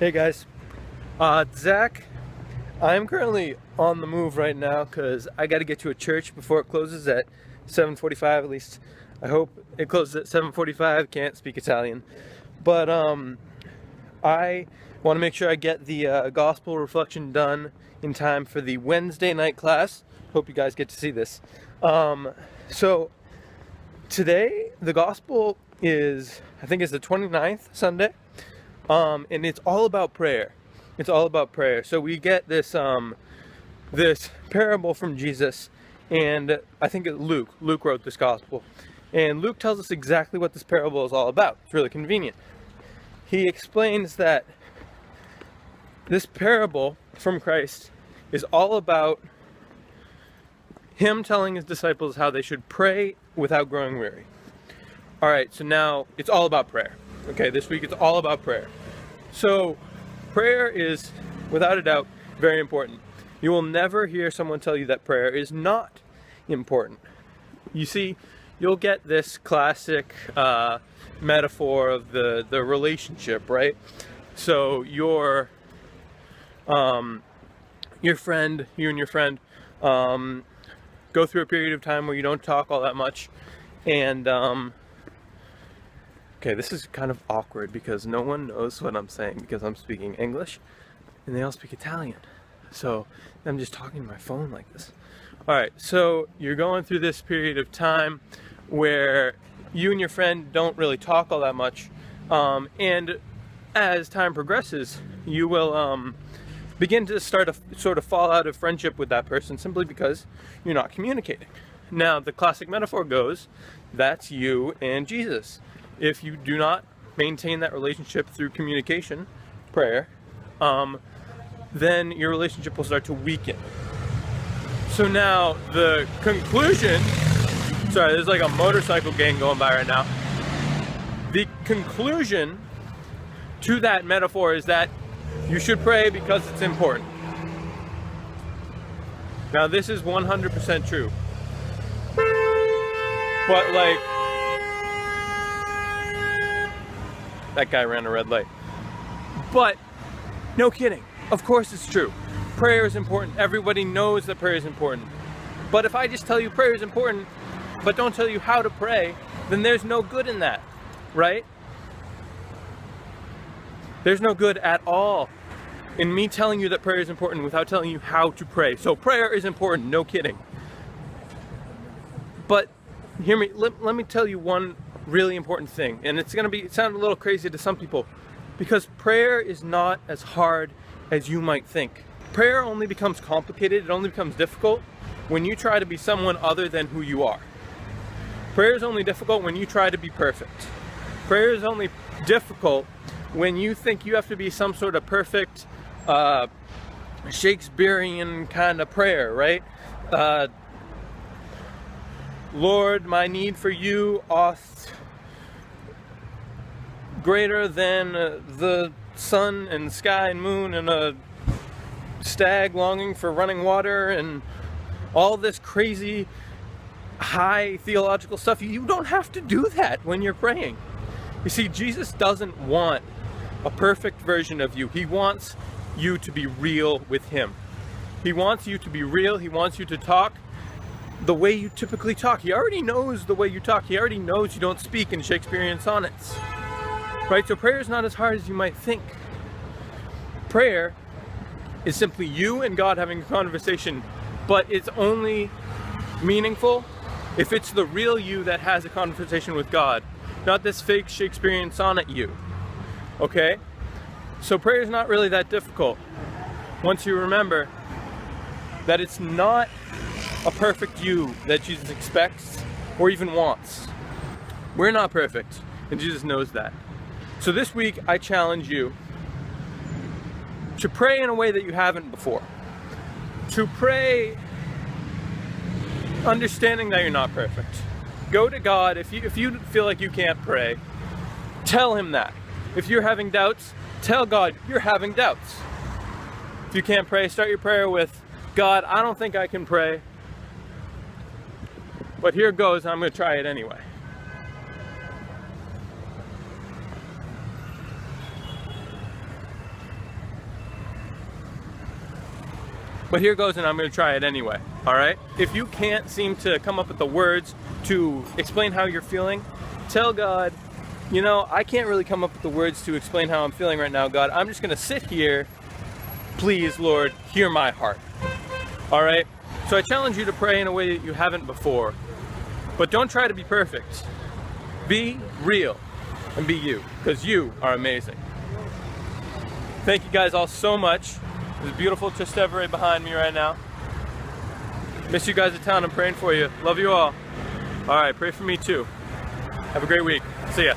Hey guys, Zach. I'm currently on the move right now because I got to get to a church before it closes at 7:45. At least I hope it closes at 7:45. Can't speak Italian, but I want to make sure I get the gospel reflection done in time for the Wednesday night class. Hope you guys get to see this. So today the gospel is, I think it's the 29th Sunday. And it's all about prayer. It's all about prayer. So we get this this parable from Jesus, and I think Luke wrote this gospel. And Luke tells us exactly what this parable is all about. It's really convenient. He explains that this parable from Christ is all about him telling his disciples how they should pray without growing weary. All right, so now it's all about prayer. Okay, this week it's all about prayer. So prayer is, without a doubt, very important. You will never hear someone tell you that prayer is not important. You see, you'll get this classic metaphor of the relationship, right? So you and your friend go through a period of time where you don't talk all that much, and okay, this is kind of awkward because no one knows what I'm saying because I'm speaking English and they all speak Italian. So I'm just talking to my phone like this. All right, so you're going through this period of time where you and your friend don't really talk all that much. And as time progresses, you will begin to start to sort of fall out of friendship with that person simply because you're not communicating. Now, the classic metaphor goes, that's you and Jesus. If you do not maintain that relationship through communication, prayer, then your relationship will start to weaken. So now the conclusion, sorry, there's like a motorcycle gang going by right now. The conclusion to that metaphor is that you should pray because it's important. Now this is 100% true. But like, that guy ran a red light. But no kidding. Of course it's true. Prayer is important. Everybody knows that prayer is important. But if I just tell you prayer is important, but don't tell you how to pray, then there's no good in that, right? There's no good at all in me telling you that prayer is important without telling you how to pray. So prayer is important, no kidding. But hear me, let me tell you one really important thing, and it's going to sound a little crazy to some people, because prayer is not as hard as you might think. Prayer only becomes complicated, it only becomes difficult when you try to be someone other than who you are. Prayer is only difficult when you try to be perfect. Prayer is only difficult when you think you have to be some sort of perfect Shakespearean kind of prayer, right? Lord, my need for you oth greater than the sun and sky and moon and a stag longing for running water and all this crazy high theological stuff. You don't have to do that when you're praying. You see, Jesus doesn't want a perfect version of you. He wants you to be real with him. He wants you to be real. He wants you to talk the way you typically talk. He already knows the way you talk. He already knows you don't speak in Shakespearean sonnets. Right? So prayer is not as hard as you might think. Prayer is simply you and God having a conversation, but it's only meaningful if it's the real you that has a conversation with God, not this fake Shakespearean sonnet you. Okay? So prayer is not really that difficult once you remember that it's not a perfect you that Jesus expects or even wants. We're not perfect, and Jesus knows that. So this week, I challenge you to pray in a way that you haven't before. To pray understanding that you're not perfect. Go to God. If you feel like you can't pray, tell him that. If you're having doubts, tell God you're having doubts. If you can't pray, start your prayer with, God, I don't think I can pray, but here goes, I'm going to try it anyway. But here goes, and I'm going to try it anyway, all right? If you can't seem to come up with the words to explain how you're feeling, tell God, you know, I can't really come up with the words to explain how I'm feeling right now, God. I'm just going to sit here. Please, Lord, hear my heart. All right? So I challenge you to pray in a way that you haven't before. But don't try to be perfect. Be real and be you, because you are amazing. Thank you guys all so much. There's a beautiful Trastevere behind me right now. Miss you guys in town. I'm praying for you. Love you all. All right, pray for me too. Have a great week. See ya.